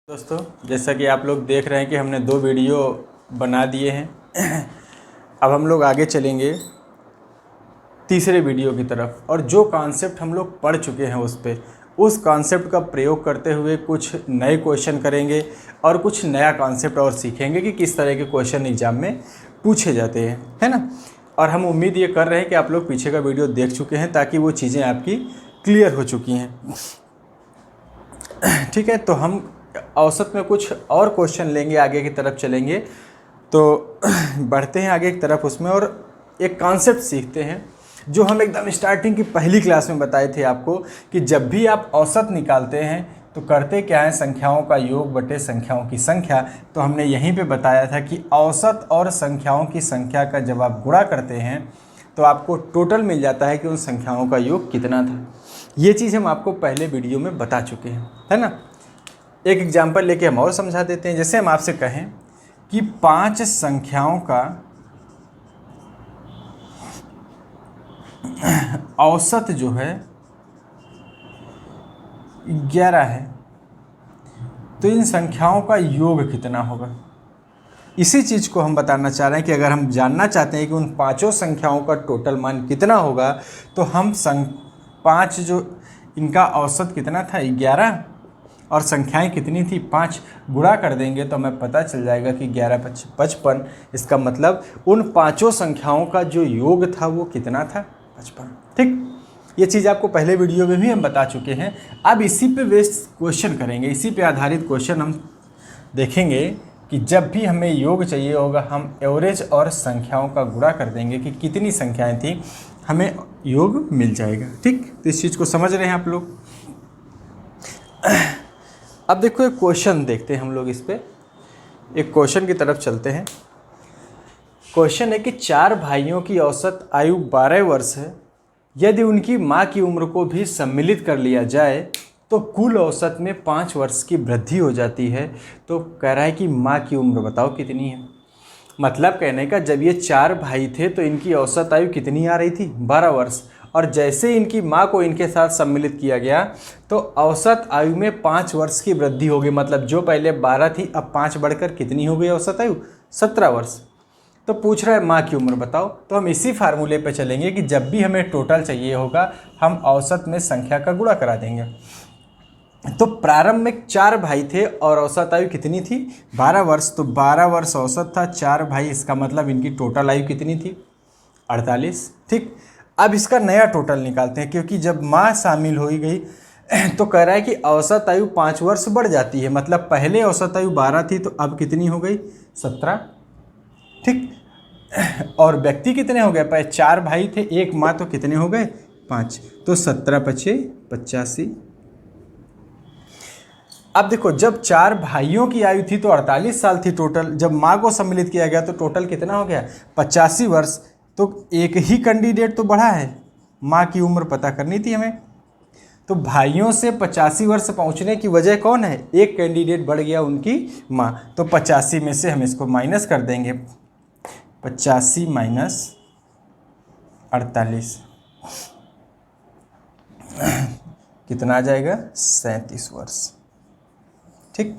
दोस्तों, जैसा कि आप लोग देख रहे हैं कि हमने 2 वीडियो बना दिए हैं। अब हम लोग आगे चलेंगे तीसरे वीडियो की तरफ, और जो कॉन्सेप्ट हम लोग पढ़ चुके हैं उस कॉन्सेप्ट का प्रयोग करते हुए कुछ नए क्वेश्चन करेंगे और कुछ नया कॉन्सेप्ट और सीखेंगे कि किस तरह के क्वेश्चन एग्ज़ाम में पूछे जाते हैं, है ना। और हम उम्मीद ये कर रहे हैं कि आप लोग पीछे का वीडियो देख चुके हैं ताकि वो चीज़ें आपकी क्लियर हो चुकी हैं। ठीक है, तो हम औसत में कुछ और क्वेश्चन लेंगे, आगे की तरफ चलेंगे। तो बढ़ते हैं आगे की तरफ उसमें, और एक कॉन्सेप्ट सीखते हैं जो हम एकदम स्टार्टिंग की पहली क्लास में बताए थे आपको कि जब भी आप औसत निकालते हैं तो करते क्या है, संख्याओं का योग बटे संख्याओं की संख्या। तो हमने यहीं पे बताया था कि औसत और संख्याओं की संख्या का जब आप गुणा करते हैं तो आपको टोटल मिल जाता है कि उन संख्याओं का योग कितना था। ये चीज़ हम आपको पहले वीडियो में बता चुके हैं, है ना। एक एग्जाम्पल लेके हम और समझा देते हैं। जैसे हम आपसे कहें कि 5 संख्याओं का औसत जो है 11 है, तो इन संख्याओं का योग कितना होगा। इसी चीज़ को हम बताना चाह रहे हैं कि अगर हम जानना चाहते हैं कि उन 5 संख्याओं का टोटल मान कितना होगा, तो हम 5 जो इनका औसत कितना था 11, और संख्याएं कितनी थी 5, गुणा कर देंगे तो हमें पता चल जाएगा कि 11 5 55। इसका मतलब उन 5 संख्याओं का जो योग था वो कितना था 55। ठीक, ये चीज़ आपको पहले वीडियो में भी हम बता चुके हैं। अब इसी पे बेस्ड क्वेश्चन करेंगे, इसी पे आधारित क्वेश्चन हम देखेंगे कि जब भी हमें योग चाहिए होगा हम एवरेज और संख्याओं का गुणा कर देंगे कि कितनी संख्याएँ थी, हमें योग मिल जाएगा। ठीक, तो इस चीज़ को समझ रहे हैं आप लोग। अब देखो एक क्वेश्चन देखते हैं हम लोग, इस पे एक क्वेश्चन की तरफ चलते हैं। क्वेश्चन है कि 4 भाइयों की औसत आयु 12 वर्ष है। यदि उनकी माँ की उम्र को भी सम्मिलित कर लिया जाए तो कुल औसत में 5 वर्ष की वृद्धि हो जाती है। तो कह रहा है कि माँ की उम्र बताओ कितनी है। मतलब कहने का, जब ये 4 भाई थे तो इनकी औसत आयु कितनी आ रही थी 12 वर्ष, और जैसे इनकी माँ को इनके साथ सम्मिलित किया गया तो औसत आयु में 5 वर्ष की वृद्धि हो गई। मतलब जो पहले 12 थी अब 5 बढ़कर कितनी हो गई औसत आयु 17 वर्ष। तो पूछ रहा है माँ की उम्र बताओ। तो हम इसी फार्मूले पे चलेंगे कि जब भी हमें टोटल चाहिए होगा हम औसत में संख्या का गुणा करा देंगे। तो प्रारंभ में 4 भाई थे और औसत आयु कितनी थी 12 वर्ष। तो 12 वर्ष औसत था, 4 भाई, इसका मतलब इनकी टोटल आयु कितनी थी 48। ठीक, अब इसका नया टोटल निकालते हैं, क्योंकि जब माँ शामिल हो ही गई तो कह रहा है कि औसत आयु 5 वर्ष बढ़ जाती है। मतलब पहले औसत आयु 12 थी तो अब कितनी हो गई 17। ठीक, और व्यक्ति कितने हो गए, पहले 4 भाई थे, एक माँ, तो कितने हो गए 5, तो 17 5 85। अब देखो, जब 4 भाइयों की आयु थी तो 48 साल थी टोटल, जब माँ को सम्मिलित किया गया तो टोटल कितना हो गया 85 वर्ष। तो एक ही कैंडिडेट तो बढ़ा है, माँ की उम्र पता करनी थी हमें। तो भाइयों से 85 वर्ष पहुँचने की वजह कौन है, एक कैंडिडेट बढ़ गया, उनकी माँ। तो 85 में से हम इसको माइनस कर देंगे, 85 माइनस 48 कितना आ जाएगा 37 वर्ष। ठीक,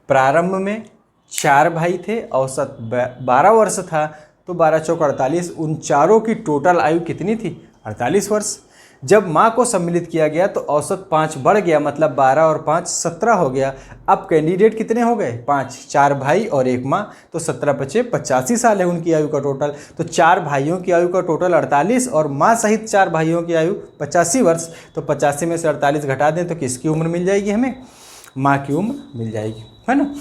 प्रारंभ में 4 भाई थे, औसत 12 वर्ष था, तो 12 चौक 48, उन चारों की टोटल आयु कितनी थी 48 वर्ष। जब माँ को सम्मिलित किया गया तो औसत 5 बढ़ गया, मतलब 12 और 5 17 हो गया। अब कैंडिडेट कितने हो गए 5, 4 भाई और एक माँ, तो 17 5 85 साल है उनकी आयु का टोटल। तो 4 भाइयों की आयु का टोटल 48 और माँ सहित 4 भाइयों की आयु 85 वर्ष। तो 85 में से 48 घटा दें तो किसकी उम्र मिल जाएगी हमें, माँ की उम्र मिल जाएगी, है ना।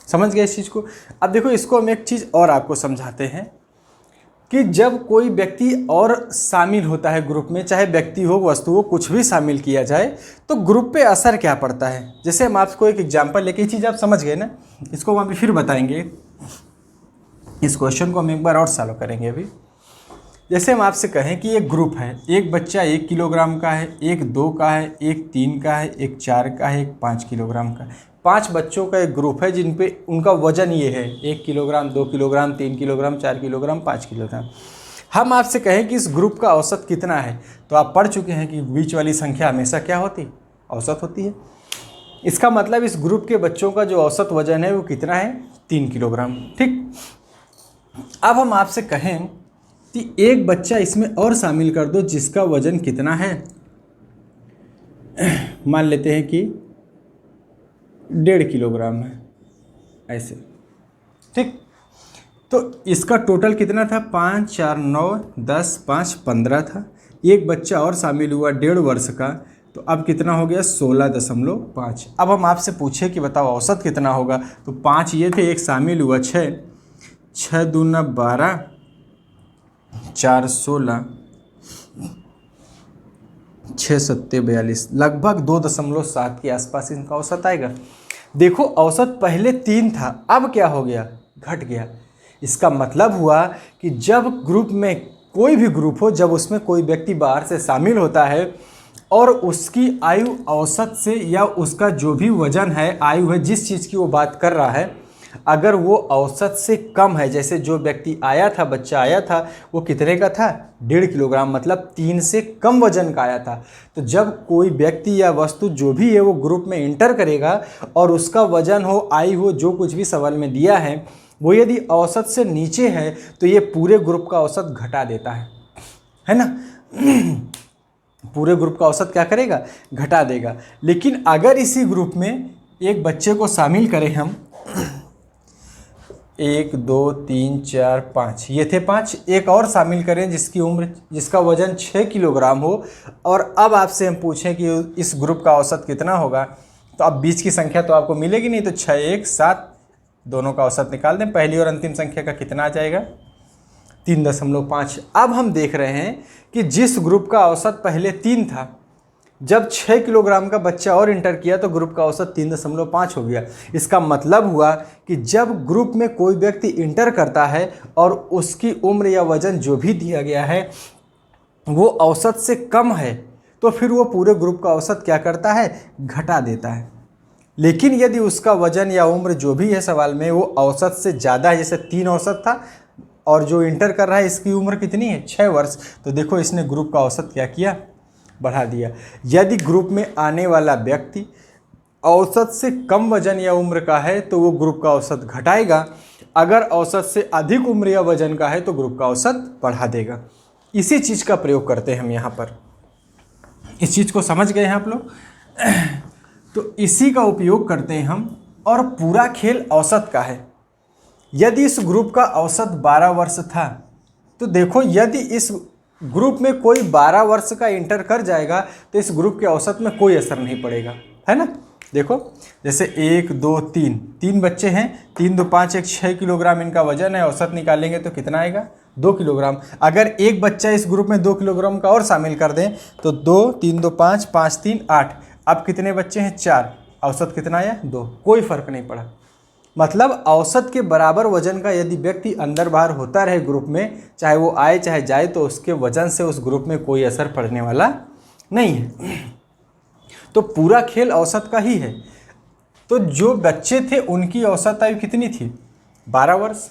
समझ गए इस चीज़ को। अब देखो, इसको हम एक चीज़ और आपको समझाते हैं कि जब कोई व्यक्ति और शामिल होता है ग्रुप में, चाहे व्यक्ति हो वस्तु हो, कुछ भी शामिल किया जाए तो ग्रुप पे असर क्या पड़ता है। जैसे हम आपको एक एग्जांपल लेके, ये चीज़ आप समझ गए ना, इसको हम अभी फिर बताएंगे। इस क्वेश्चन को हम एक बार और सॉल्व करेंगे अभी। जैसे हम आपसे कहें कि एक ग्रुप है, एक बच्चा 1 किलोग्राम का है, एक 2 का है, एक 3 का है, एक 4 का है, एक 5 किलोग्राम का है। 5 बच्चों का एक ग्रुप है जिन पे उनका वजन ये है 1 kilogram, 2 kilogram, 3 kilogram, 4 kilogram, 5 kilogram. हम आपसे कहें कि इस ग्रुप का औसत कितना है, तो आप पढ़ चुके हैं कि बीच वाली संख्या हमेशा क्या होती, औसत होती है। इसका मतलब इस ग्रुप के बच्चों का जो औसत वजन है वो कितना है, 3 किलोग्राम। ठीक, अब हम आपसे कहें कि एक बच्चा इसमें और शामिल कर दो जिसका वजन कितना है, मान लेते हैं कि 1.5 किलोग्राम है, ऐसे। ठीक, तो इसका टोटल कितना था, 5 4 9 10 5 15 था। एक बच्चा और शामिल हुआ 1.5 वर्ष का, तो अब कितना हो गया, 16.5। अब हम आपसे पूछे कि बताओ औसत कितना होगा, तो 5 ये थे, एक शामिल हुआ 6, 6 दूना 12, 4 16, 6 सत्ते 42, लगभग 2.7 के आसपास इनका औसत आएगा। देखो औसत पहले 3 था, अब क्या हो गया, घट गया। इसका मतलब हुआ कि जब ग्रुप में कोई भी ग्रुप हो, जब उसमें कोई व्यक्ति बाहर से शामिल होता है और उसकी आयु औसत से या उसका जो भी वजन है, आयु है, जिस चीज़ की वो बात कर रहा है, अगर वो औसत से कम है, जैसे जो व्यक्ति आया था, बच्चा आया था, वो कितने का था, 1.5 किलोग्राम, मतलब 3 से कम वजन का आया था। तो जब कोई व्यक्ति या वस्तु जो भी है वो ग्रुप में इंटर करेगा और उसका वजन हो, आयु हो, जो कुछ भी सवाल में दिया है, वो यदि औसत से नीचे है तो ये पूरे ग्रुप का औसत घटा देता है ना। पूरे ग्रुप का औसत क्या करेगा, घटा देगा। लेकिन अगर इसी ग्रुप में एक बच्चे को शामिल करें हम, 1 2 3 4 5, ये थे 5, एक और शामिल करें जिसकी उम्र, जिसका वजन 6 किलोग्राम हो, और अब आपसे हम पूछें कि इस ग्रुप का औसत कितना होगा, तो अब बीच की संख्या तो आपको मिलेगी नहीं, तो 6 1 7, दोनों का औसत निकाल दें, पहली और अंतिम संख्या का कितना आ जाएगा, 3.5। अब हम देख रहे हैं कि जिस ग्रुप का औसत पहले 3 था, जब 6 किलोग्राम का बच्चा और इंटर किया तो ग्रुप का औसत 3.5 हो गया। इसका मतलब हुआ कि जब ग्रुप में कोई व्यक्ति इंटर करता है और उसकी उम्र या वजन जो भी दिया गया है वो औसत से कम है, तो फिर वो पूरे ग्रुप का औसत क्या करता है, घटा देता है। लेकिन यदि उसका वजन या उम्र जो भी है सवाल में वो औसत से ज़्यादा है, जैसे 3 औसत था और जो इंटर कर रहा है इसकी उम्र कितनी है, 6 वर्ष, तो देखो इसने ग्रुप का औसत क्या किया, बढ़ा दिया। यदि ग्रुप में आने वाला व्यक्ति औसत से कम वजन या उम्र का है तो वो ग्रुप का औसत घटाएगा, अगर औसत से अधिक उम्र या वजन का है तो ग्रुप का औसत बढ़ा देगा। इसी चीज़ का प्रयोग करते हैं हम यहाँ पर। इस चीज़ को समझ गए हैं आप लोग? तो इसी का उपयोग करते हैं हम। और पूरा खेल औसत का है। यदि इस ग्रुप का औसत 12 वर्ष था तो देखो, यदि इस ग्रुप में कोई 12 वर्ष का इंटर कर जाएगा तो इस ग्रुप के औसत में कोई असर नहीं पड़ेगा, है ना। देखो जैसे 1 2 3, 3 बच्चे हैं, 3 2 5, 1 6 किलोग्राम इनका वजन है, औसत निकालेंगे तो कितना आएगा, 2 किलोग्राम। अगर एक बच्चा इस ग्रुप में 2 किलोग्राम का और शामिल कर दें तो 2 3 2 5 5 3 8, अब कितने बच्चे हैं, 4, औसत कितना आया, 2, कोई फर्क नहीं पड़ा। मतलब औसत के बराबर वजन का यदि व्यक्ति अंदर बाहर होता रहे ग्रुप में, चाहे वो आए चाहे जाए, तो उसके वजन से उस ग्रुप में कोई असर पड़ने वाला नहीं है। तो पूरा खेल औसत का ही है। तो जो बच्चे थे उनकी औसत आयु कितनी थी, 12 वर्ष।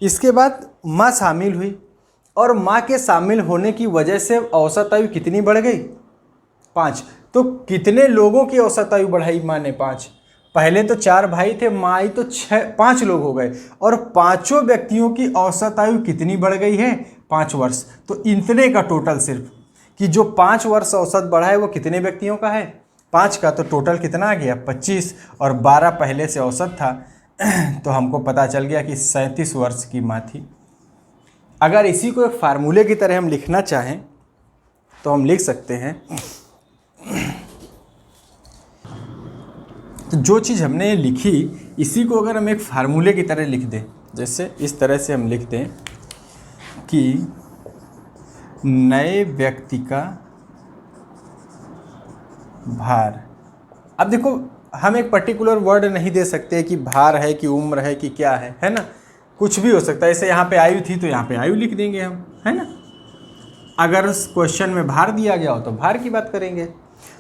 इसके बाद माँ शामिल हुई और माँ के शामिल होने की वजह से औसत आयु कितनी बढ़ गई, 5। तो कितने लोगों की औसत आयु बढ़ाई माँ ने, 5। पहले तो 4 भाई थे, माँ आई तो 5 लोग हो गए, और पांचों व्यक्तियों की औसत आयु कितनी बढ़ गई है, 5 वर्ष। तो इतने का टोटल सिर्फ कि जो 5 वर्ष औसत बढ़ा है वो कितने व्यक्तियों का है, 5 का। तो टोटल कितना आ गया, 25, और 12 पहले से औसत था। तो हमको पता चल गया कि 37 वर्ष की माँ थी। अगर इसी को एक फार्मूले की तरह हम लिखना चाहें तो हम लिख सकते हैं, तो जो चीज़ हमने लिखी इसी को अगर हम एक फार्मूले की तरह लिख दें, जैसे इस तरह से हम लिख दें कि नए व्यक्ति का भार। अब देखो हम एक पर्टिकुलर वर्ड नहीं दे सकते कि भार है कि उम्र है कि क्या है ना, कुछ भी हो सकता है। जैसे यहाँ पे आयु थी तो यहाँ पे आयु लिख देंगे हम, है ना। अगर क्वेश्चन में भार दिया गया हो तो भार की बात करेंगे।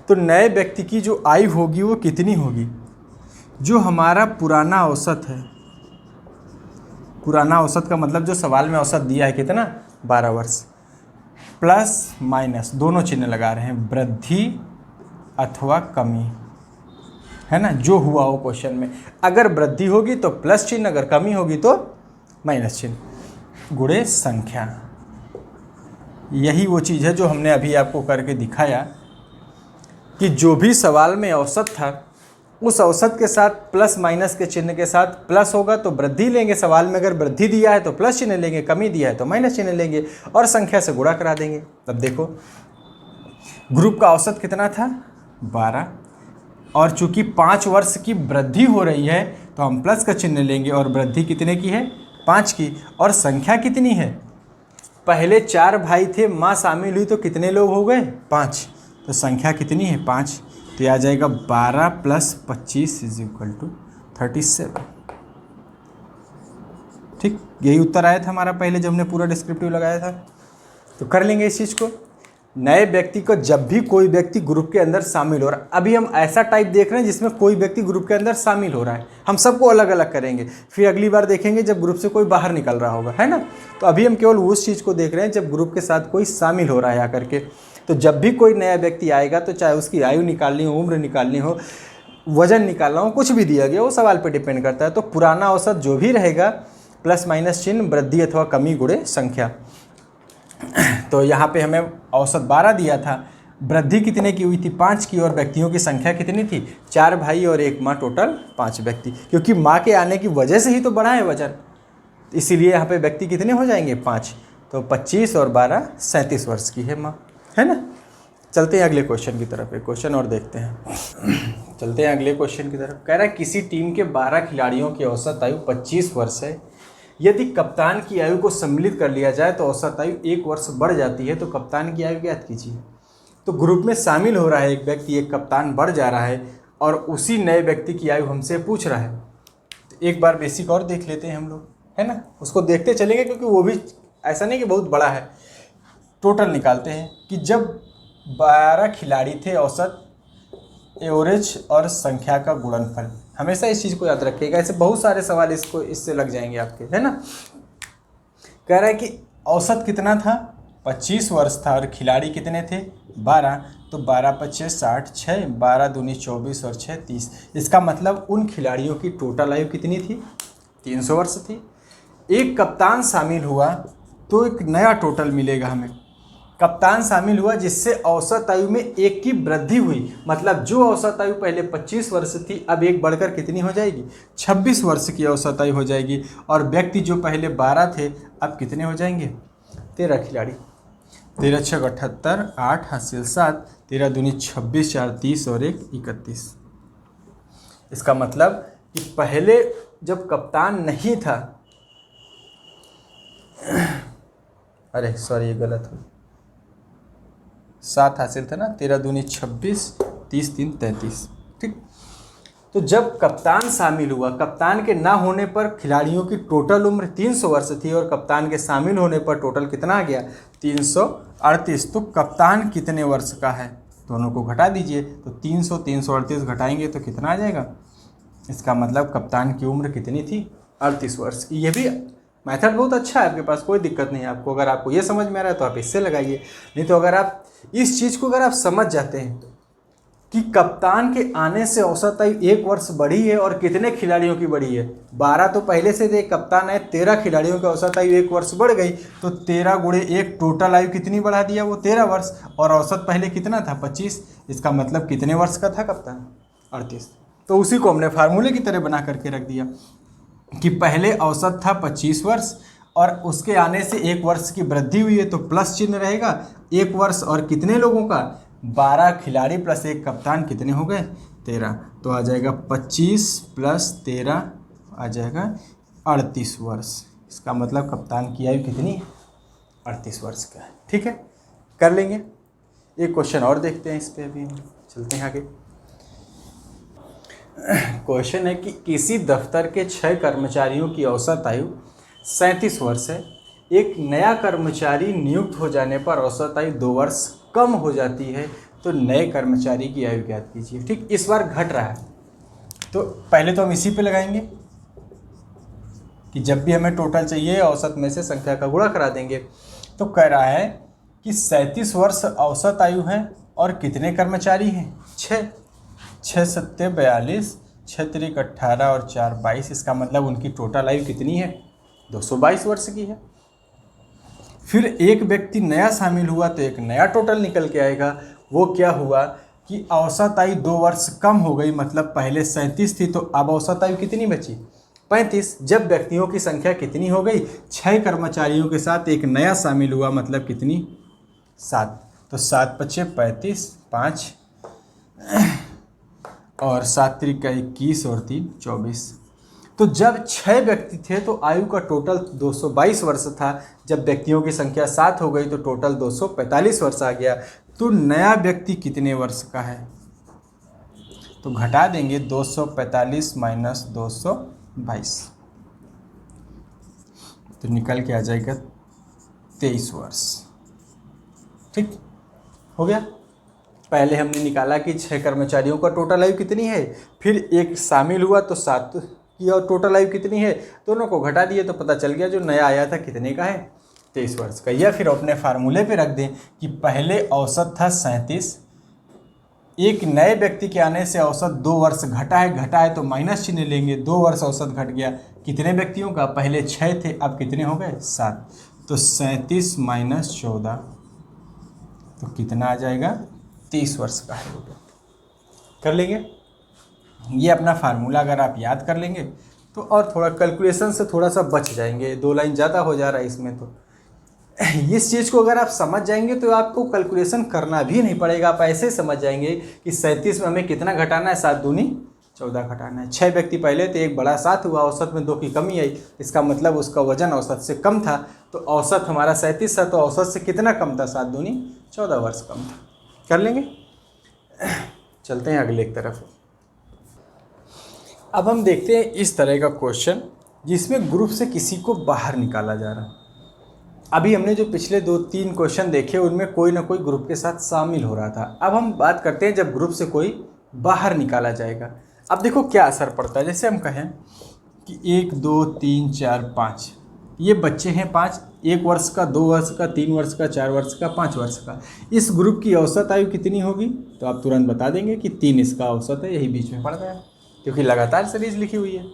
तो नए व्यक्ति की जो आयु होगी वो कितनी होगी, जो हमारा पुराना औसत है, पुराना औसत का मतलब जो सवाल में औसत दिया है कितना, 12 वर्ष, प्लस माइनस दोनों चिन्ह लगा रहे हैं, वृद्धि अथवा कमी, है ना, जो हुआ हो क्वेश्चन में। अगर वृद्धि होगी तो प्लस चिन्ह, अगर कमी होगी तो माइनस चिन्ह। गुणे संख्या, यही वो चीज़ है जो हमने अभी आपको करके दिखाया कि जो भी सवाल में औसत था उस औसत के साथ प्लस माइनस के चिन्ह के साथ प्लस होगा तो वृद्धि लेंगे। सवाल में अगर वृद्धि दिया है तो प्लस चिन्ह लेंगे, कमी दिया है तो माइनस चिन्ह लेंगे और संख्या से गुणा करा देंगे। तब देखो ग्रुप का औसत कितना था 12, और चूंकि 5 वर्ष की वृद्धि हो रही है तो हम प्लस का चिन्ह लेंगे, और वृद्धि कितने की है 5 की, और संख्या कितनी है, पहले 4 भाई थे, माँ शामिल हुई तो कितने लोग हो गए 5, तो संख्या कितनी है 5, तो आ जाएगा 12 + 25 = 37। ठीक, यही उत्तर आया था हमारा पहले जब हमने पूरा डिस्क्रिप्टिव लगाया था। तो कर लेंगे इस चीज़ को। नए व्यक्ति को, जब भी कोई व्यक्ति ग्रुप के अंदर शामिल हो रहा है, अभी हम ऐसा टाइप देख रहे हैं जिसमें कोई व्यक्ति ग्रुप के अंदर शामिल हो रहा है, हम सबको अलग अलग करेंगे, फिर अगली बार देखेंगे जब ग्रुप से कोई बाहर निकल रहा होगा, है ना। तो अभी हम केवल उस चीज़ को देख रहे हैं जब ग्रुप के साथ कोई शामिल हो रहा है आकर के। तो जब भी कोई नया व्यक्ति आएगा तो चाहे उसकी आयु निकालनी हो, उम्र निकालनी हो, वजन निकालना हो, कुछ भी दिया गया वो सवाल पर डिपेंड करता है। तो पुराना औसत जो भी रहेगा प्लस माइनस चिन्ह, वृद्धि अथवा कमी गुणे संख्या। तो यहाँ पे हमें औसत 12 दिया था, वृद्धि कितने की हुई थी 5 की, और व्यक्तियों की संख्या कितनी थी 4 भाई और 1 माँ, टोटल 5 व्यक्ति, क्योंकि माँ के आने की वजह से ही तो बढ़ा है वजन, इसीलिए यहाँ पे व्यक्ति कितने हो जाएंगे 5। तो 25 और 12 37 वर्ष की है माँ, है ना। चलते हैं अगले क्वेश्चन की तरफ, एक क्वेश्चन और देखते हैं। चलते हैं अगले क्वेश्चन की तरफ। कह रहा है किसी टीम के 12 खिलाड़ियों की औसत आयु 25 वर्ष है, यदि कप्तान की आयु को सम्मिलित कर लिया जाए तो औसत आयु 1 वर्ष बढ़ जाती है, तो कप्तान की आयु ज्ञात कीजिए। तो ग्रुप में शामिल हो रहा है एक व्यक्ति, एक कप्तान बढ़ जा रहा है और उसी नए व्यक्ति की आयु हमसे पूछ रहा है। तो एक बार बेसिक और देख लेते हैं हम लोग, है ना, उसको देखते चलेंगे क्योंकि वो भी ऐसा नहीं कि बहुत बड़ा है। टोटल निकालते हैं कि जब 12 खिलाड़ी थे, औसत, एवरेज और संख्या का गुणनफल। हमेशा इस चीज़ को याद रखिएगा, ऐसे बहुत सारे सवाल इससे लग जाएंगे आपके, है ना। कह रहा है कि औसत कितना था 25 वर्ष था और खिलाड़ी कितने थे 12, तो 12 × 5 = 60, 6 12 दूनी 24 और 6 30। इसका मतलब उन खिलाड़ियों की टोटल आयु कितनी थी 300 वर्ष थी। एक कप्तान शामिल हुआ तो एक नया टोटल मिलेगा हमें। कप्तान शामिल हुआ जिससे औसत आयु में 1 की वृद्धि हुई, मतलब जो औसत आयु पहले 25 वर्ष थी अब 1 बढ़कर कितनी हो जाएगी 26 वर्ष की औसत आयु हो जाएगी। और व्यक्ति जो पहले 12 थे अब कितने हो जाएंगे 13 खिलाड़ी। 13 × 6 = 78, 8 हासिल 7, 13 दूनी 26, 4 30 और 1 31। इसका मतलब कि पहले जब कप्तान नहीं था, अरे सॉरी ये गलत हो, 7 हासिल था ना, 13 दूनी 26, 30 3 33। ठीक, तो जब कप्तान शामिल हुआ, कप्तान के ना होने पर खिलाड़ियों की टोटल उम्र 300 वर्ष थी और कप्तान के शामिल होने पर टोटल कितना आ गया 338। तो कप्तान कितने वर्ष का है, दोनों को घटा दीजिए, तो 300 338 घटाएंगे तो कितना आ जाएगा। इसका मतलब कप्तान की उम्र कितनी थी 38 वर्ष की। ये भी मेथड बहुत अच्छा है, आपके पास कोई दिक्कत नहीं है आपको। अगर आपको ये समझ में आ रहा है तो आप इससे लगाइए, नहीं तो अगर आप इस चीज़ को अगर आप समझ जाते हैं कि कप्तान के आने से औसत आयु 1 वर्ष बढ़ी है और कितने खिलाड़ियों की बढ़ी है 12 तो पहले से थे, कप्तान है 13 खिलाड़ियों की औसत आयु 1 वर्ष बढ़ गई, तो 13 × 1 टोटल आयु कितनी बढ़ा दिया वो 13 वर्ष, और औसत पहले कितना था 25। इसका मतलब कितने वर्ष का था कप्तान 38। तो उसी को हमने फार्मूले की तरह बना करके रख दिया कि पहले औसत था 25 वर्ष और उसके आने से 1 वर्ष की वृद्धि हुई है तो प्लस चिन्ह रहेगा 1 वर्ष, और कितने लोगों का 12 खिलाड़ी प्लस 1 कप्तान कितने हो गए 13। तो आ जाएगा 25 + 13 आ जाएगा 38 वर्ष। इसका मतलब कप्तान की आयु कितनी है 38 वर्ष का है। ठीक है, कर लेंगे। एक क्वेश्चन और देखते हैं इस पर, अभी चलते हैं आगे। क्वेश्चन है कि किसी दफ्तर के 6 कर्मचारियों की औसत आयु 37 वर्ष है, एक नया कर्मचारी नियुक्त हो जाने पर औसत आयु 2 वर्ष कम हो जाती है, तो नए कर्मचारी की आयु ज्ञात कीजिए। ठीक, इस बार घट रहा है तो पहले तो हम इसी पे लगाएंगे कि जब भी हमें टोटल चाहिए औसत में से संख्या का गुणा करा देंगे। तो कह रहा है कि 37 वर्ष औसत आयु है और कितने कर्मचारी हैं 6, 6 सत्ते 42, 6 तिरिक 18 और 4 22। इसका मतलब उनकी टोटल आयु कितनी है? 222 वर्ष की है। फिर एक व्यक्ति नया शामिल हुआ तो एक नया टोटल निकल के आएगा। वो क्या हुआ कि औसत आयु 2 वर्ष कम हो गई, मतलब पहले 37 थी तो अब औसत आयु कितनी बची? 35। जब व्यक्तियों की संख्या कितनी हो गई? 6 कर्मचारियों के साथ एक नया शामिल हुआ, मतलब कितनी? 7। तो 7 पचे 35, 5 और 7 तिरिक 21 और 3 24। तो जब 6 व्यक्ति थे तो आयु का टोटल 222 वर्ष था। जब व्यक्तियों की संख्या 7 हो गई तो टोटल 245 वर्ष आ गया। तो नया व्यक्ति कितने वर्ष का है? तो घटा देंगे 245 माइनस 222, तो निकल के आ जाएगा 23 वर्ष। ठीक हो गया। पहले हमने निकाला कि 6 कर्मचारियों का टोटल आयु कितनी है, फिर एक शामिल हुआ तो 7 की और टोटल आयु कितनी है, दोनों को घटा दिए तो पता चल गया जो नया आया था कितने का है? 23 वर्ष का। या फिर अपने फार्मूले पे रख दें कि पहले औसत था 37, एक नए व्यक्ति के आने से औसत 2 वर्ष घटा है तो माइनस चिन्ह लेंगे, 2 वर्ष औसत घट गया। कितने व्यक्तियों का? पहले 6 थे, अब कितने हो गए? 7। तो 37 माइनस 14 तो कितना आ जाएगा? 30 वर्ष का है। कर लेंगे ये अपना फार्मूला, अगर आप याद कर लेंगे तो और थोड़ा कैलकुलेशन से थोड़ा सा बच जाएंगे। 2 लाइन ज़्यादा हो जा रहा है इसमें। तो इस चीज़ को अगर आप समझ जाएंगे तो आपको कैलकुलेशन करना भी नहीं पड़ेगा। आप ऐसे समझ जाएंगे कि 37 में हमें कितना घटाना है? 7 दूनी 14 घटाना है। 6 व्यक्ति पहले थे, एक बड़ा 7 हुआ, औसत में 2 की कमी आई। इसका मतलब उसका वजन औसत से कम था। तो औसत हमारा 37 था, तो औसत से कितना कम था? 7 दूनी 14 वर्ष कम था। कर लेंगे। चलते हैं अगले की तरफ। अब हम देखते हैं इस तरह का क्वेश्चन जिसमें ग्रुप से किसी को बाहर निकाला जा रहा है। अभी हमने जो पिछले 2-3 क्वेश्चन देखे उनमें कोई ना कोई ग्रुप के साथ शामिल हो रहा था। अब हम बात करते हैं जब ग्रुप से कोई बाहर निकाला जाएगा। अब देखो क्या असर पड़ता है। जैसे हम कहें कि 1 2 3 4 5 ये बच्चे हैं 5, 1 वर्ष का, 2 वर्ष का, 3 वर्ष का, 4 वर्ष का, 5 वर्ष का। इस ग्रुप की औसत आयु कितनी होगी? तो आप तुरंत बता देंगे कि 3 इसका औसत है, यही बीच में पड़ गया क्योंकि लगातार सीरीज लिखी हुई है।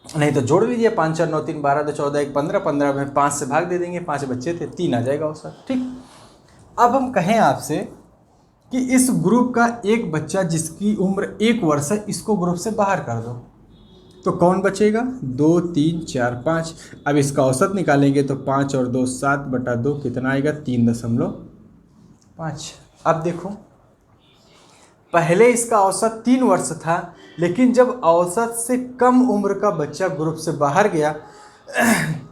नहीं तो जोड़ लीजिए 5 4 9 3 12 2 14 1 15, 15 में 5 से भाग दे देंगे, 5 बच्चे थे, 3 आ जाएगा औसत। ठीक। अब हम कहें आपसे कि इस ग्रुप का एक बच्चा जिसकी उम्र 1 वर्ष है इसको ग्रुप से बाहर कर दो, तो कौन बचेगा? 2 3 4 5। अब इसका औसत निकालेंगे तो 5 और 2 7/2 कितना आएगा? 3.5। अब देखो पहले इसका औसत 3 वर्ष था, लेकिन जब औसत से कम उम्र का बच्चा ग्रुप से बाहर गया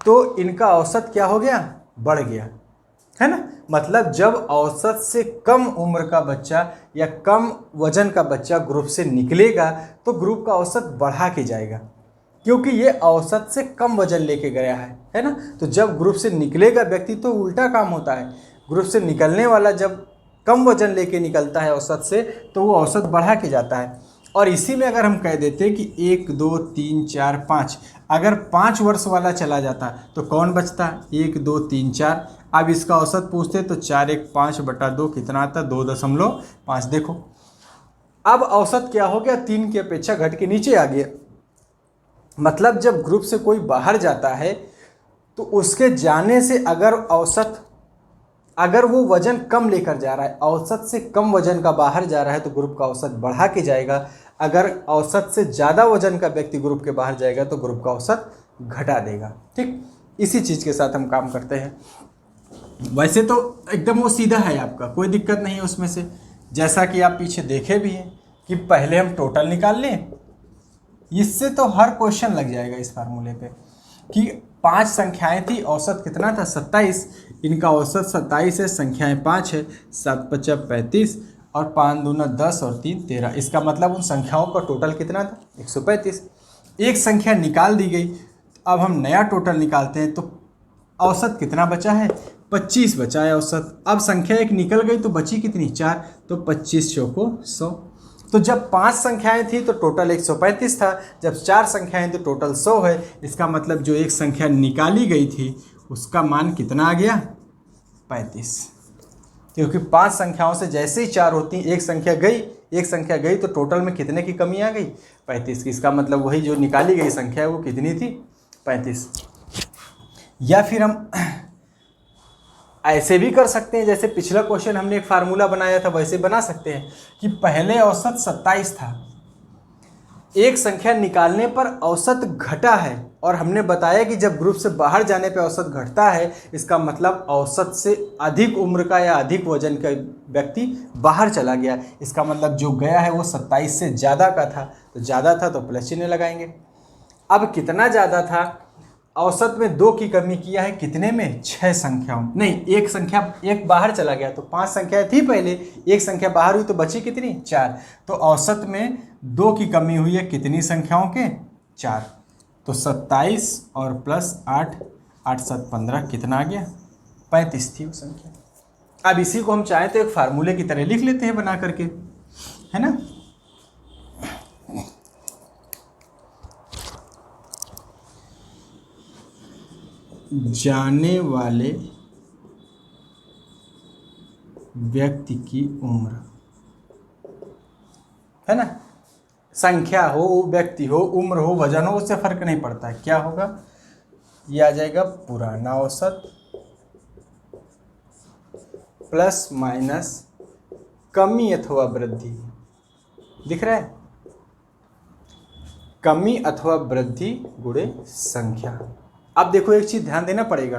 तो इनका औसत क्या हो गया? बढ़ गया, है ना। मतलब जब औसत से कम उम्र का बच्चा या कम वजन का बच्चा ग्रुप से निकलेगा तो ग्रुप का औसत बढ़ा के जाएगा, क्योंकि ये औसत से कम वजन लेके गया है ना। तो जब ग्रुप से निकलेगा व्यक्ति तो उल्टा काम होता है। ग्रुप से निकलने वाला जब कम वजन लेके निकलता है औसत से तो वो औसत बढ़ा के जाता है। और इसी में अगर हम कह देते कि 1 2 3 4 5, अगर 5 वर्ष वाला चला जाता तो कौन बचता? 1 2 3 4। अब इसका औसत पूछते तो 4 1 5/2 कितना आता? 2.5। देखो अब औसत क्या हो गया? 3 की अपेक्षा घट के नीचे आ गया। मतलब जब ग्रुप से कोई बाहर जाता है तो उसके जाने से अगर वो वजन कम लेकर जा रहा है, औसत से कम वजन का बाहर जा रहा है तो ग्रुप का औसत बढ़ा के जाएगा। अगर औसत से ज़्यादा वजन का व्यक्ति ग्रुप के बाहर जाएगा तो ग्रुप का औसत घटा देगा। ठीक, इसी चीज़ के साथ हम काम करते हैं। वैसे तो एकदम वो सीधा है, आपका कोई दिक्कत नहीं है उसमें से। जैसा कि आप पीछे देखे भी हैं कि पहले हम टोटल निकाल लें, इससे तो हर क्वेश्चन लग जाएगा इस फार्मूले पे कि 5 संख्याएं थी, औसत कितना था? 27। इनका औसत 27 है, संख्याएं 5 है, 7 5 35 और 5 दूना 10 और 3 13। इसका मतलब उन संख्याओं का टोटल कितना था? 135। एक संख्या निकाल दी गई, अब हम नया टोटल निकालते हैं तो औसत कितना बचा है? 25 बचा है औसत। अब संख्या एक निकल गई तो बची कितनी? 4। तो 25 चौको 100। तो जब 5 संख्याएं थी तो टोटल 135 था, जब 4 संख्याएं तो टोटल 100 है। इसका मतलब जो एक संख्या निकाली गई थी उसका मान कितना आ गया? 35। क्योंकि 5 संख्याओं से जैसे ही 4 होती, एक संख्या गई एक संख्या गई तो टोटल में कितने की कमी आ गई? 35 की। इसका मतलब वही जो निकाली गई संख्या है वो कितनी थी? 35। या फिर हम ऐसे भी कर सकते हैं, जैसे पिछला क्वेश्चन हमने एक फार्मूला बनाया था वैसे बना सकते हैं कि पहले औसत 27 था, एक संख्या निकालने पर औसत घटा है और हमने बताया कि जब ग्रुप से बाहर जाने पर औसत घटता है, इसका मतलब औसत से अधिक उम्र का या अधिक वजन का व्यक्ति बाहर चला गया। इसका मतलब जो गया है वो 27 से ज़्यादा का था, तो ज़्यादा था तो प्लस चिन्ह लगाएंगे। अब कितना ज़्यादा था? औसत में 2 की कमी किया है, कितने में? 6 संख्याओं, नहीं एक बाहर चला गया, तो 5 संख्याएं थी पहले, एक संख्या बाहर हुई तो बची कितनी? 4। तो औसत में 2 की कमी हुई है कितनी संख्याओं के? 4। तो 27 और प्लस 8, 8 7 15, कितना आ गया? 35 थी वो संख्या। अब इसी को हम चाहें तो एक फार्मूले की तरह लिख लेते हैं बना करके, है ना। जाने वाले व्यक्ति की उम्र, है ना। संख्या हो, व्यक्ति हो, उम्र हो, वजन हो, उससे फर्क नहीं पड़ता है। क्या होगा? ये आ जाएगा पुराना औसत प्लस माइनस कमी अथवा वृद्धि। दिख रहा है? कमी अथवा वृद्धि गुणे संख्या। अब देखो एक चीज़ ध्यान देना पड़ेगा,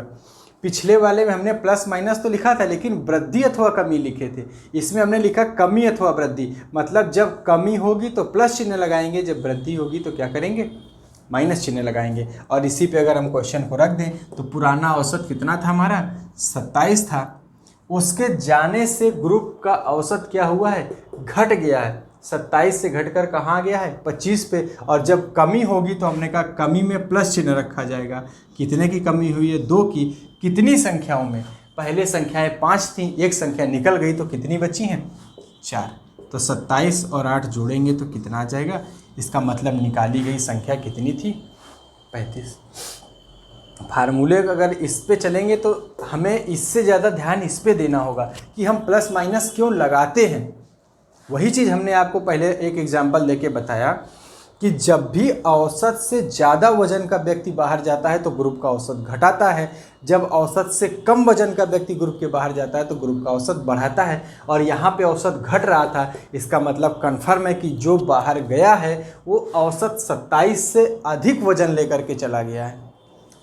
पिछले वाले में हमने प्लस माइनस तो लिखा था लेकिन वृद्धि अथवा कमी लिखे थे, इसमें हमने लिखा कमी अथवा वृद्धि। मतलब जब कमी होगी तो प्लस चिन्ह लगाएंगे, जब वृद्धि होगी तो क्या करेंगे? माइनस चिन्ह लगाएंगे। और इसी पे अगर हम क्वेश्चन को रख दें तो पुराना औसत कितना था हमारा? 27 था। उसके जाने से ग्रुप का औसत क्या हुआ है? घट गया है। 27 से घटकर कहाँ गया है? 25 पे। और जब कमी होगी तो हमने कहा कमी में प्लस चिन्ह रखा जाएगा। कितने की कमी हुई है? 2 की। कितनी संख्याओं में? पहले संख्याएं 5 थी, एक संख्या निकल गई तो कितनी बची हैं? 4। तो 27 और 8 जोड़ेंगे तो कितना आ जाएगा? इसका मतलब निकाली गई संख्या कितनी थी? 35। फार्मूले अगर इस पे चलेंगे तो हमें इससे ज़्यादा ध्यान इस पे देना होगा कि हम प्लस माइनस क्यों लगाते हैं। वही चीज़ हमने आपको पहले एक एग्जाम्पल देके बताया कि जब भी औसत से ज़्यादा वजन का व्यक्ति बाहर जाता है तो ग्रुप का औसत घटाता है, जब औसत से कम वजन का व्यक्ति ग्रुप के बाहर जाता है तो ग्रुप का औसत बढ़ाता है। और यहाँ पे औसत घट रहा था, इसका मतलब कन्फर्म है कि जो बाहर गया है वो औसत 27 से अधिक वजन लेकर के चला गया है।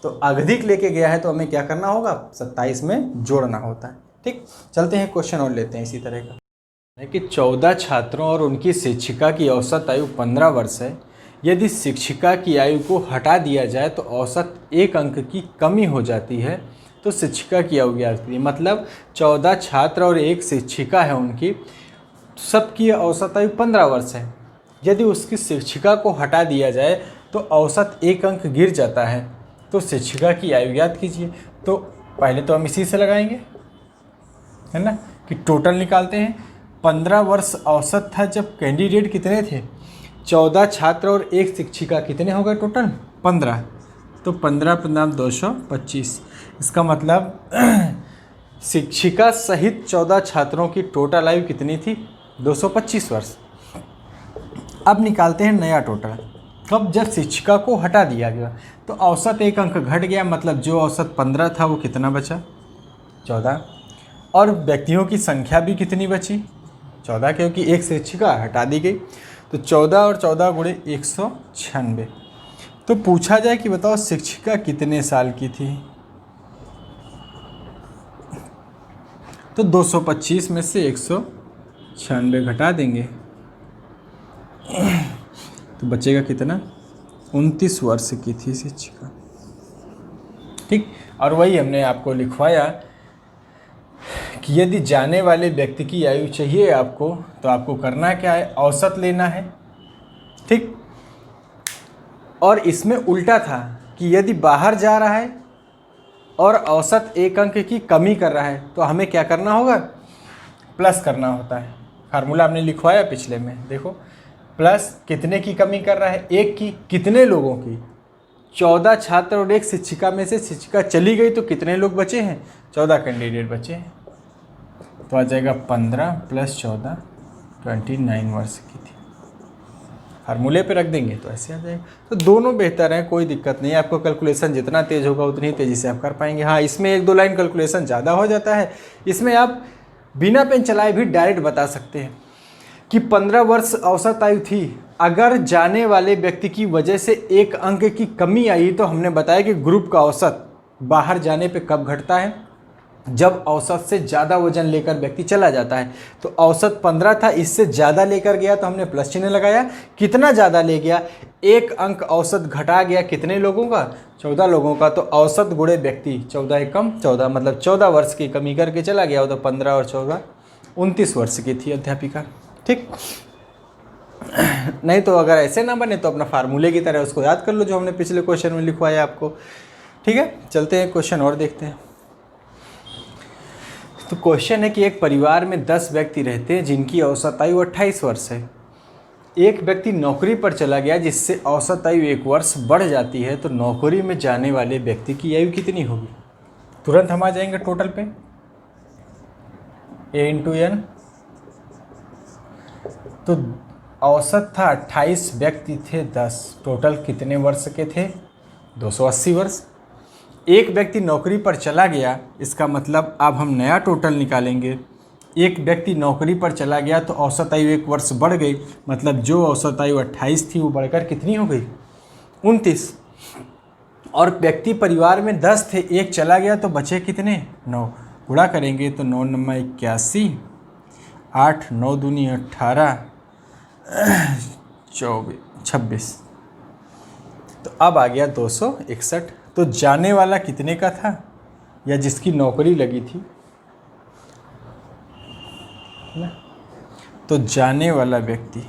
तो अधिक लेके गया है तो हमें क्या करना होगा? 27 में जोड़ना होता है। ठीक, चलते हैं क्वेश्चन और लेते हैं इसी तरह का है कि 14 छात्रों और उनकी शिक्षिका की औसत आयु 15 वर्ष है। यदि शिक्षिका की आयु को हटा दिया जाए तो औसत 1 अंक की कमी हो जाती है, तो शिक्षिका की आयु ज्ञात कीजिए। मतलब 14 छात्र और एक शिक्षिका है, उनकी सबकी औसत आयु 15 वर्ष है। यदि उसकी शिक्षिका को हटा दिया जाए तो औसत 1 अंक गिर जाता है, तो शिक्षिका की आयु ज्ञात कीजिए। तो पहले तो हम इसी से लगाएंगे, है ना, कि टोटल निकालते हैं। 15 वर्ष औसत था जब कैंडिडेट कितने थे? 14 छात्र और एक शिक्षिका, कितने हो गए टोटल? 15। तो 15 15 225। इसका मतलब शिक्षिका सहित 14 छात्रों की टोटल आयु कितनी थी? 225 वर्ष। अब निकालते हैं नया टोटल। कब? जब शिक्षिका को हटा दिया गया तो औसत 1 अंक घट गया, मतलब जो औसत 15 था वो कितना बचा? 14। और व्यक्तियों की संख्या भी कितनी बची? 14, क्योंकि एक शिक्षिका हटा दी गई। तो 14 और 14 गुणे 196। तो पूछा जाए कि बताओ शिक्षिका कितने साल की थी? तो 225 में से 196 घटा देंगे तो बचेगा कितना? 29 वर्ष की थी शिक्षिका। ठीक, और वही हमने आपको लिखवाया कि यदि जाने वाले व्यक्ति की आयु चाहिए आपको तो आपको करना क्या है? औसत लेना है। ठीक, और इसमें उल्टा था कि यदि बाहर जा रहा है और औसत 1 अंक की कमी कर रहा है तो हमें क्या करना होगा? प्लस करना होता है। फार्मूला हमने लिखवाया पिछले में, देखो प्लस कितने की कमी कर रहा है? 1 की। कितने लोगों की? 14 छात्र और एक शिक्षिका में से शिक्षिका चली गई तो कितने लोग बचे हैं? 14 कैंडिडेट बचे हैं। तो आ जाएगा 15 + 14 29 वर्ष की थी। फार्मूले पे रख देंगे तो ऐसे आ जाएगा। तो दोनों बेहतर हैं, कोई दिक्कत नहीं है। आपको कैलकुलेशन जितना तेज़ होगा उतनी तेज़ी से आप कर पाएंगे। हाँ, इसमें 1-2 लाइन कैलकुलेशन ज़्यादा हो जाता है। इसमें आप बिना पेन चलाए भी डायरेक्ट बता सकते हैं कि 15 वर्ष औसत आयु थी, अगर जाने वाले व्यक्ति की वजह से 1 अंक की कमी आई तो हमने बताया कि ग्रुप का औसत बाहर जाने पे कब घटता है, जब औसत से ज़्यादा वजन लेकर व्यक्ति चला जाता है। तो औसत 15 था, इससे ज़्यादा लेकर गया तो हमने प्लस चिन्ह लगाया। कितना ज़्यादा ले गया, 1 अंक औसत घटा गया, कितने लोगों का, 14 लोगों का। तो औसत गुणे व्यक्ति, 14 एक कम 14, मतलब 14 वर्ष की कमी करके चला गया। वो तो 15 और 14 29 वर्ष की थी अध्यापिका। ठीक, नहीं तो अगर ऐसे ना बने तो अपना फार्मूले की तरह उसको याद कर लो जो हमने पिछले क्वेश्चन में लिखवाया आपको। ठीक है, चलते हैं क्वेश्चन और देखते हैं। तो क्वेश्चन है कि एक परिवार में 10 व्यक्ति रहते हैं जिनकी औसत आयु 28 वर्ष है। एक व्यक्ति नौकरी पर चला गया जिससे औसत आयु 1 वर्ष बढ़ जाती है, तो नौकरी में जाने वाले व्यक्ति की आयु कितनी होगी। तुरंत हम आ जाएंगे टोटल पे, a × n। तो औसत था 28, व्यक्ति थे 10, टोटल कितने वर्ष के थे, 280 वर्ष। एक व्यक्ति नौकरी पर चला गया, इसका मतलब अब हम नया टोटल निकालेंगे। एक व्यक्ति नौकरी पर चला गया तो औसत आयु 1 वर्ष बढ़ गई, मतलब जो औसत आयु 28 थी वो बढ़कर कितनी हो गई, 29। और व्यक्ति परिवार में 10 थे, एक चला गया तो बचे कितने, 9। गुणा करेंगे तो 9 9 81, 8 9 दूनी 18, 26। तो अब आ गया 261। तो जाने वाला कितने का था, या जिसकी नौकरी लगी थी ना, तो जाने वाला व्यक्ति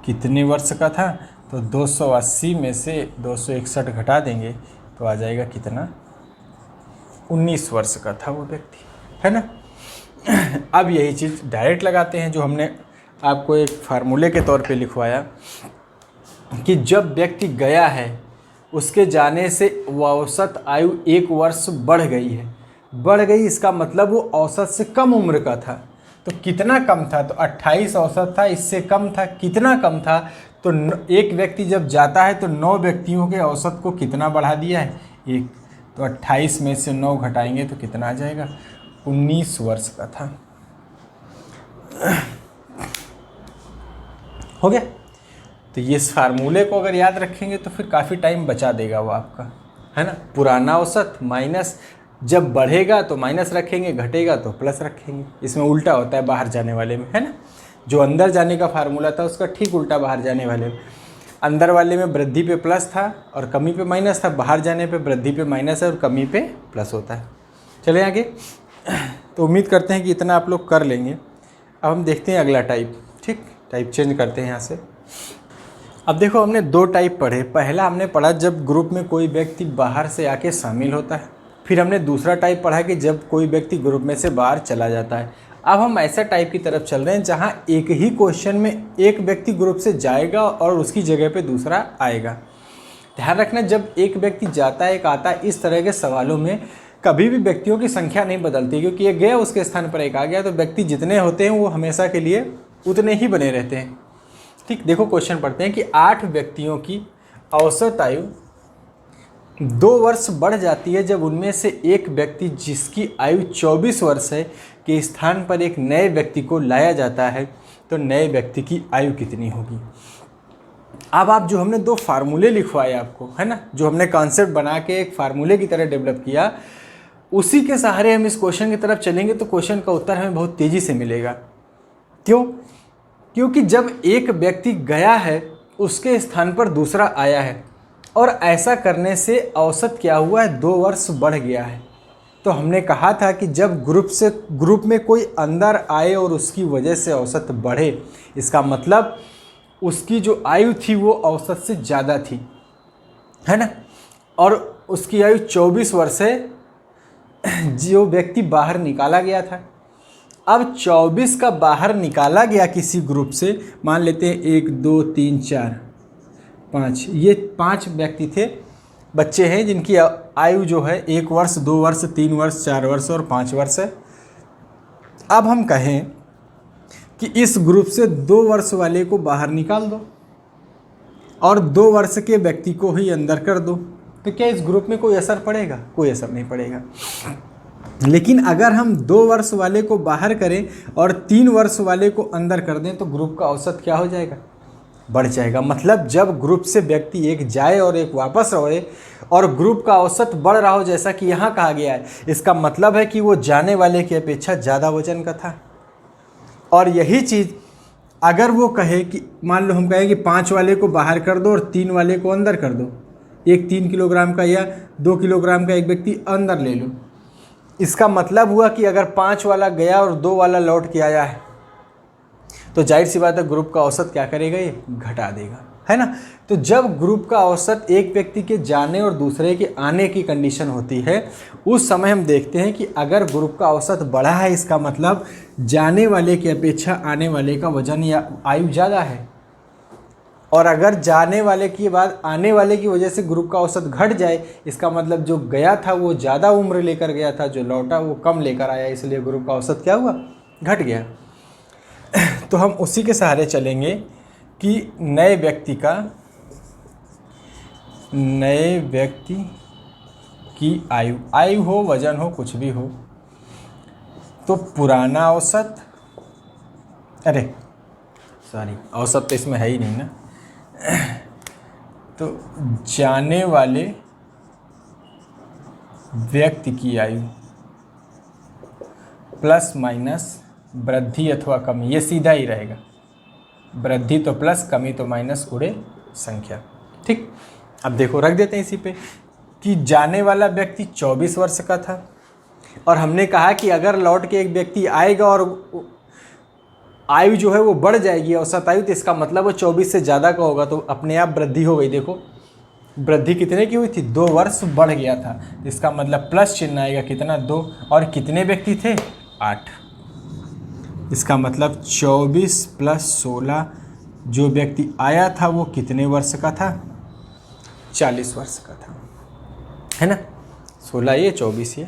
कितने वर्ष का था, तो 280 में से 261 घटा देंगे तो आ जाएगा कितना, 19 वर्ष का था वो व्यक्ति, है ना। अब यही चीज़ डायरेक्ट लगाते हैं जो हमने आपको एक फार्मूले के तौर पे लिखवाया कि जब व्यक्ति गया है उसके जाने से औसत आयु 1 वर्ष बढ़ गई है। बढ़ गई इसका मतलब वो औसत से कम उम्र का था। तो कितना कम था, तो 28 औसत था, इससे कम था। कितना कम था, तो एक व्यक्ति जब जाता है तो 9 व्यक्तियों के औसत को कितना बढ़ा दिया है, 1। तो 28 में से 9 घटाएंगे तो कितना आ जाएगा, 19 वर्ष का था। हो गया। तो ये इस फार्मूले को अगर याद रखेंगे तो फिर काफ़ी टाइम बचा देगा वो आपका, है ना। पुराना औसत माइनस, जब बढ़ेगा तो माइनस रखेंगे, घटेगा तो प्लस रखेंगे। इसमें उल्टा होता है बाहर जाने वाले में, है ना। जो अंदर जाने का फार्मूला था उसका ठीक उल्टा बाहर जाने वाले में। अंदर वाले में वृद्धि पे प्लस था और कमी पे माइनस था, बाहर जाने पे वृद्धि पे माइनस है और कमी पे प्लस होता है। चले आगे। तो उम्मीद करते हैं कि इतना आप लोग कर लेंगे। अब हम देखते हैं अगला टाइप। ठीक, टाइप चेंज करते हैं यहाँ से। अब देखो, हमने 2 टाइप पढ़े। पहला हमने पढ़ा जब ग्रुप में कोई व्यक्ति बाहर से आके शामिल होता है। फिर हमने दूसरा टाइप पढ़ा कि जब कोई व्यक्ति ग्रुप में से बाहर चला जाता है। अब हम ऐसा टाइप की तरफ चल रहे हैं जहां एक ही क्वेश्चन में एक व्यक्ति ग्रुप से जाएगा और उसकी जगह पे दूसरा आएगा। ध्यान रखना, जब एक व्यक्ति जाता है एक आता है, इस तरह के सवालों में कभी भी व्यक्तियों की संख्या नहीं बदलती, क्योंकि एक गया उसके स्थान पर एक आ गया, तो व्यक्ति जितने होते हैं वो हमेशा के लिए उतने ही बने रहते हैं। ठीक, देखो क्वेश्चन पढ़ते हैं कि 8 व्यक्तियों की औसत आयु 2 वर्ष बढ़ जाती है जब उनमें से एक व्यक्ति जिसकी आयु 24 वर्ष है के स्थान पर एक नए व्यक्ति को लाया जाता है, तो नए व्यक्ति की आयु कितनी होगी। अब आप जो हमने 2 फार्मूले लिखवाए आपको, है ना, जो हमने कॉन्सेप्ट बना के एक फार्मूले की तरह डेवलप किया, उसी के सहारे हम इस क्वेश्चन की तरफ चलेंगे तो क्वेश्चन का उत्तर हमें बहुत तेज़ी से मिलेगा। क्यों? क्योंकि जब एक व्यक्ति गया है उसके स्थान पर दूसरा आया है, और ऐसा करने से औसत क्या हुआ है, 2 वर्ष बढ़ गया है। तो हमने कहा था कि जब ग्रुप में कोई अंदर आए और उसकी वजह से औसत बढ़े, इसका मतलब उसकी जो आयु थी वो औसत से ज़्यादा थी, है ना। और उसकी आयु 24 वर्ष है, जो व्यक्ति बाहर निकाला गया था। अब 24 का बाहर निकाला गया किसी ग्रुप से, मान लेते हैं 1 2 3 4 5, ये 5 व्यक्ति थे, बच्चे हैं जिनकी आयु जो है 1 वर्ष 2 वर्ष 3 वर्ष 4 वर्ष और 5 वर्ष है। अब हम कहें कि इस ग्रुप से 2 वर्ष वाले को बाहर निकाल दो और 2 वर्ष के व्यक्ति को ही अंदर कर दो, तो क्या इस ग्रुप में कोई असर पड़ेगा? कोई असर नहीं पड़ेगा। लेकिन अगर हम 2 वर्ष वाले को बाहर करें और 3 वर्ष वाले को अंदर कर दें तो ग्रुप का औसत क्या हो जाएगा? बढ़ जाएगा। मतलब जब ग्रुप से व्यक्ति एक जाए और एक वापस रहे और ग्रुप का औसत बढ़ रहा हो, जैसा कि यहाँ कहा गया है, इसका मतलब है कि वो जाने वाले की अपेक्षा ज़्यादा वजन का था। और यही चीज़ अगर वो कहे कि मान लो हम कहें कि 5 वाले को बाहर कर दो और 3 वाले को अंदर कर दो, एक 3 किलोग्राम का या 2 किलोग्राम का एक व्यक्ति अंदर ले लो, इसका मतलब हुआ कि अगर 5 वाला गया और 2 वाला लौट के आया है तो जाहिर सी बात है ग्रुप का औसत क्या करेगा? ये घटा देगा, है ना। तो जब ग्रुप का औसत एक व्यक्ति के जाने और दूसरे के आने की कंडीशन होती है, उस समय हम देखते हैं कि अगर ग्रुप का औसत बढ़ा है, इसका मतलब जाने वाले की अपेक्षा आने वाले का वजन या आयु ज़्यादा है। और अगर जाने वाले के बाद आने वाले की वजह से ग्रुप का औसत घट जाए, इसका मतलब जो गया था वो ज़्यादा उम्र लेकर गया था, जो लौटा वो कम लेकर आया, इसलिए ग्रुप का औसत क्या हुआ? घट गया। तो हम उसी के सहारे चलेंगे कि नए व्यक्ति की आयु हो, वजन हो, कुछ भी हो, तो पुराना औसत, औसत तो इसमें है ही नहीं ना, तो जाने वाले व्यक्ति की आयु प्लस माइनस वृद्धि अथवा कमी, ये सीधा ही रहेगा। वृद्धि तो प्लस, कमी तो माइनस, उड़े संख्या। ठीक, अब देखो रख देते हैं इसी पे कि जाने वाला व्यक्ति 24 वर्ष का था और हमने कहा कि अगर लौट के एक व्यक्ति आएगा और आयु जो है वो बढ़ जाएगी, औसत आयु, तो इसका मतलब वो 24 से ज़्यादा का होगा, तो अपने आप वृद्धि हो गई। देखो वृद्धि कितने की हुई थी? 2 वर्ष बढ़ गया था, इसका मतलब प्लस चिन्ह आएगा। कितना? 2। और कितने व्यक्ति थे? 8। इसका मतलब 24 प्लस 16, जो व्यक्ति आया था वो कितने वर्ष का था? 40 वर्ष का था, है ना। 16 ये, 24 ये,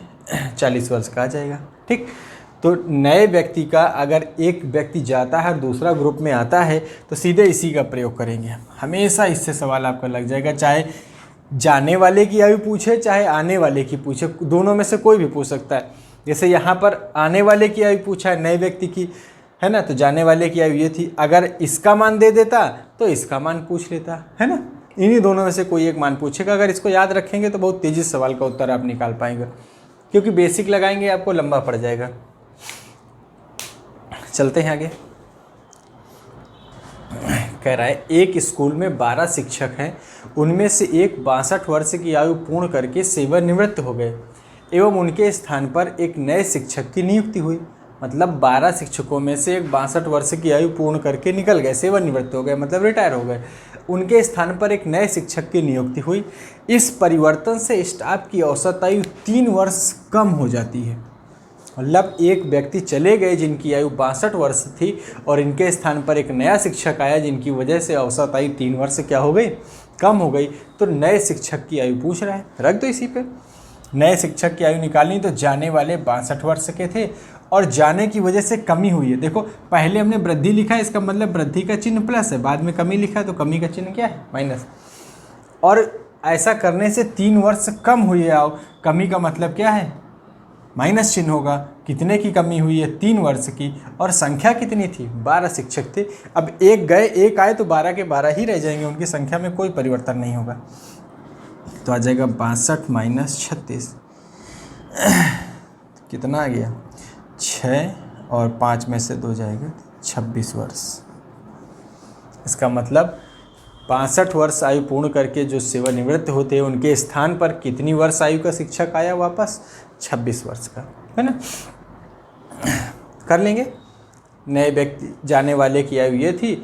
40 वर्ष का आ जाएगा। ठीक, तो नए व्यक्ति का अगर एक व्यक्ति जाता है और दूसरा ग्रुप में आता है तो सीधे इसी का प्रयोग करेंगे। हमेशा इससे सवाल आपका लग जाएगा, चाहे जाने वाले की आयु पूछे चाहे आने वाले की पूछे, दोनों में से कोई भी पूछ सकता है। जैसे यहाँ पर आने वाले की आयु पूछा है, नए व्यक्ति की, है ना, तो जाने वाले की आयु ये थी। अगर इसका मान दे देता तो इसका मान पूछ लेता, है ना। इन्हीं दोनों में से कोई एक मान पूछेगा। अगर इसको याद रखेंगे तो बहुत तेज़ी से सवाल का उत्तर आप निकाल पाएंगे, क्योंकि बेसिक लगाएंगे आपको लंबा पड़ जाएगा। चलते हैं आगे। कह रहा है एक स्कूल में 12 शिक्षक हैं, उनमें से एक 62 वर्ष की आयु पूर्ण करके सेवानिवृत्त हो गए एवं उनके स्थान पर एक नए शिक्षक की नियुक्ति हुई। मतलब 12 शिक्षकों में से एक 62 वर्ष की आयु पूर्ण करके निकल गए, सेवानिवृत्त हो गए, मतलब रिटायर हो गए। उनके स्थान पर एक नए शिक्षक की नियुक्ति हुई। इस परिवर्तन से स्टाफ की औसत आयु 3 वर्ष कम हो जाती है। मतलब एक व्यक्ति चले गए जिनकी आयु 62 वर्ष थी और इनके स्थान पर एक नया शिक्षक आया जिनकी वजह से औसत आयु 3 वर्ष क्या हो गई? कम हो गई। तो नए शिक्षक की आयु पूछ रहा है, रख दो इसी पे। नए शिक्षक की आयु निकालनी, तो जाने वाले 62 वर्ष के थे और जाने की वजह से कमी हुई है। देखो पहले हमने वृद्धि लिखा है, इसका मतलब वृद्धि का चिन्ह प्लस है, बाद में कमी लिखा है तो कमी का चिन्ह क्या है? माइनस। और ऐसा करने से 3 वर्ष कम हुई है। आओ, कमी का मतलब क्या है? माइनस चिन्ह होगा। कितने की कमी हुई है? 3 वर्ष की। और संख्या कितनी थी? 12 शिक्षक थे। अब एक गए एक आए तो 12 के 12 ही रह जाएंगे, उनकी संख्या में कोई परिवर्तन नहीं होगा। तो आ जाएगा 62 माइनस 36, कितना आ गया? 6 और 5 में से 2 जाएगा 26 वर्ष। इसका मतलब 62 वर्ष आयु पूर्ण करके जो सेवानिवृत्त होते हैं उनके स्थान पर कितनी वर्ष आयु का शिक्षक आया वापस? 26 वर्ष का, है ना। कर लेंगे। नए व्यक्ति जाने वाले की आयु ये थी,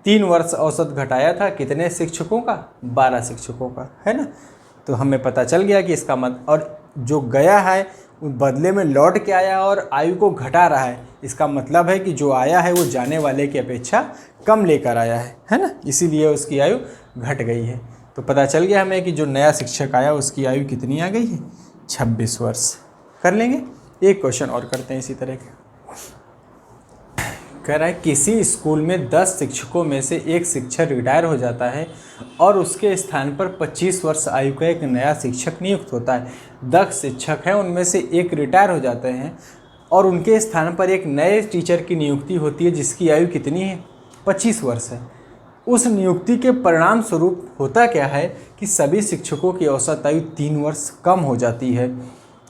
3 वर्ष औसत घटाया था कितने शिक्षकों का? 12 शिक्षकों का, है ना। तो हमें पता चल गया कि इसका मत, और जो गया है बदले में लौट के आया और आयु को घटा रहा है, इसका मतलब है कि जो आया है वो जाने वाले की अपेक्षा कम लेकर आया है ना, इसीलिए उसकी आयु घट गई है। तो पता चल गया हमें कि जो नया शिक्षक आया उसकी आयु कितनी आ गई है? 26 वर्ष। कर लेंगे। एक क्वेश्चन और करते हैं इसी तरह के। कह रहा है किसी स्कूल में 10 शिक्षकों में से एक शिक्षक रिटायर हो जाता है और उसके स्थान पर 25 वर्ष आयु का एक नया शिक्षक नियुक्त होता है। 10 शिक्षक हैं, उनमें से एक रिटायर हो जाते हैं और उनके स्थान पर एक नए टीचर की नियुक्ति होती है जिसकी आयु कितनी है? 25 वर्ष है। उस नियुक्ति के परिणाम स्वरूप होता क्या है कि सभी शिक्षकों की औसत आयु 3 वर्ष कम हो जाती है।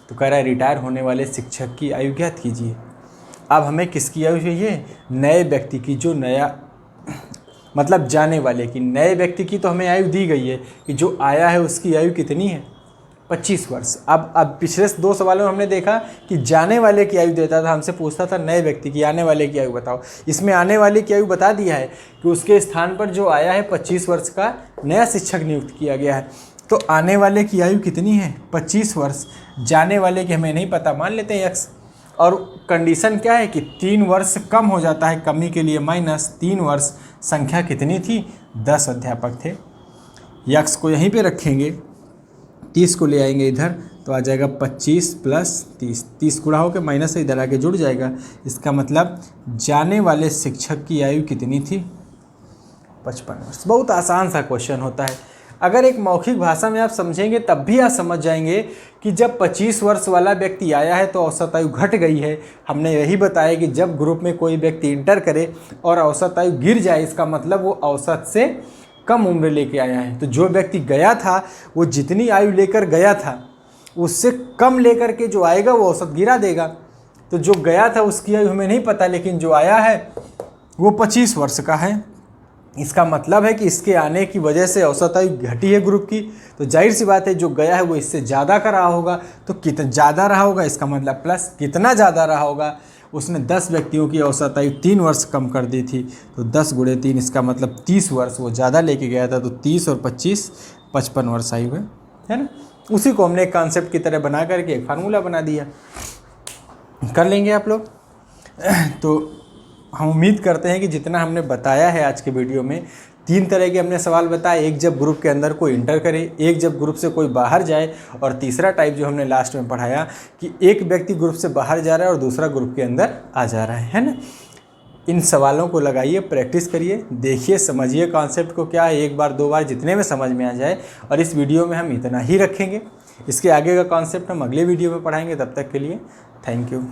तो कह रहा है रिटायर होने वाले शिक्षक की आयु ज्ञात कीजिए। अब हमें किसकी आयु चाहिए? नए व्यक्ति की, जो नया मतलब जाने वाले की। नए व्यक्ति की तो हमें आयु दी गई है कि जो आया है उसकी आयु कितनी है? 25 वर्ष। अब पिछले 2 सवालों में हमने देखा कि जाने वाले की आयु देता था, हमसे पूछता था नए व्यक्ति की, आने वाले की आयु बताओ। इसमें आने वाले की आयु बता दिया है कि उसके स्थान पर जो आया है 25 वर्ष का नया शिक्षक नियुक्त किया गया है। तो आने वाले की आयु कितनी है? 25 वर्ष। जाने वाले की हमें नहीं पता, मान लेते हैं x। और कंडीशन क्या है कि 3 वर्ष कम हो जाता है, कमी के लिए माइनस 3 वर्ष। संख्या कितनी थी? 10 अध्यापक थे। x को यहीं पे रखेंगे, 30 को ले आएंगे इधर, तो आ जाएगा 25 प्लस 30। 30 गुणा होकर माइनस से इधर आके जुड़ जाएगा। इसका मतलब जाने वाले शिक्षक की आयु कितनी थी? 55 वर्ष। बहुत आसान सा क्वेश्चन होता है। अगर एक मौखिक भाषा में आप समझेंगे तब भी आप समझ जाएंगे कि जब 25 वर्ष वाला व्यक्ति आया है तो औसत आयु घट गई है। हमने यही बताया कि जब ग्रुप में कोई व्यक्ति इंटर करे और औसत आयु गिर जाए, इसका मतलब वो औसत से कम उम्र लेके आया है। तो जो व्यक्ति गया था वो जितनी आयु लेकर गया था उससे कम लेकर के जो आएगा वो औसत गिरा देगा। तो जो गया था उसकी आयु हमें नहीं पता, लेकिन जो आया है वो 25 वर्ष का है। इसका मतलब है कि इसके आने की वजह से औसत आयु घटी है ग्रुप की। तो जाहिर सी बात है जो गया है वो इससे ज़्यादा का रहा होगा। तो कितना ज़्यादा रहा होगा, इसका मतलब प्लस कितना ज़्यादा रहा होगा? उसने 10 व्यक्तियों की औसत आयु 3 वर्ष कम कर दी थी। तो 10 गुणे 3, इसका मतलब 30 वर्ष वो ज़्यादा लेके गया था। तो 30 और 25 55 वर्ष आयु है ना। उसी को हमने एक कॉन्सेप्ट की तरह बना करके एक फार्मूला बना दिया। कर लेंगे आप लोग। तो हम उम्मीद करते हैं कि जितना हमने बताया है आज के वीडियो में, 3 तरह के हमने सवाल बताए। एक जब ग्रुप के अंदर कोई इंटर करे, एक जब ग्रुप से कोई बाहर जाए, और तीसरा टाइप जो हमने लास्ट में पढ़ाया कि एक व्यक्ति ग्रुप से बाहर जा रहा है और दूसरा ग्रुप के अंदर आ जा रहा है ना। इन सवालों को लगाइए, प्रैक्टिस करिए, देखिए, समझिए कॉन्सेप्ट को क्या है। एक बार 2 बार जितने में समझ में आ जाए। और इस वीडियो में हम इतना ही रखेंगे। इसके आगे का कॉन्सेप्ट हम अगले वीडियो में पढ़ाएंगे। तब तक के लिए थैंक यू।